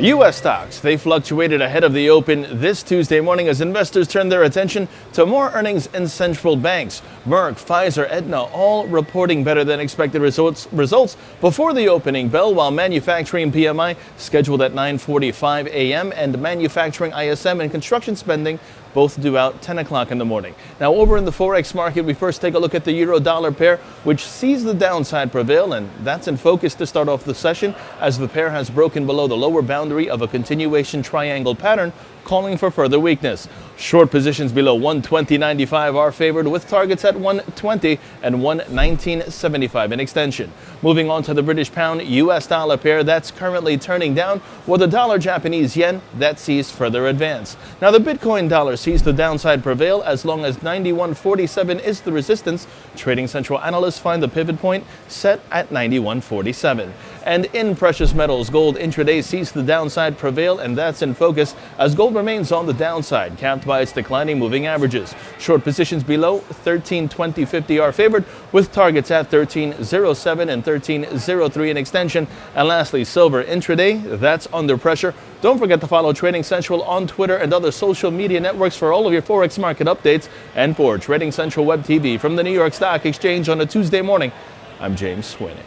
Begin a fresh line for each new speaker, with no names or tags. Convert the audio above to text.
U.S. stocks, they fluctuated ahead of the open this Tuesday morning as investors turned their attention to more earnings in central banks. Merck, Pfizer, Aetna all reporting better than expected results before the opening bell, while manufacturing PMI scheduled at 9:45 a.m. and manufacturing ISM and construction spending both due out 10 o'clock in the morning. Now, over in the Forex market, we first take a look at the euro-dollar pair, which sees the downside prevail, and that's in focus to start off the session as the pair has broken below the lower boundary of a continuation triangle pattern, calling for further weakness. Short positions below 120.95 are favored, with targets at 120 and 119.75 in extension. Moving on to the British pound US dollar pair, that's currently turning down, while the dollar Japanese yen, that sees further advance. Now, the Bitcoin dollar sees the downside prevail as long as 91.47 is the resistance. Trading Central analysts find the pivot point set at 91.47. And in precious metals, gold intraday sees the downside prevail, and that's in focus as gold remains on the downside, capped by its declining moving averages. Short positions below 13.20.50 are favored, with targets at 13.07 and 13.03 in extension. And lastly, silver intraday, that's under pressure. Don't forget to follow Trading Central on Twitter and other social media networks for all of your Forex market updates. And for Trading Central Web TV from the New York Stock Exchange on a Tuesday morning, I'm James Sweeney.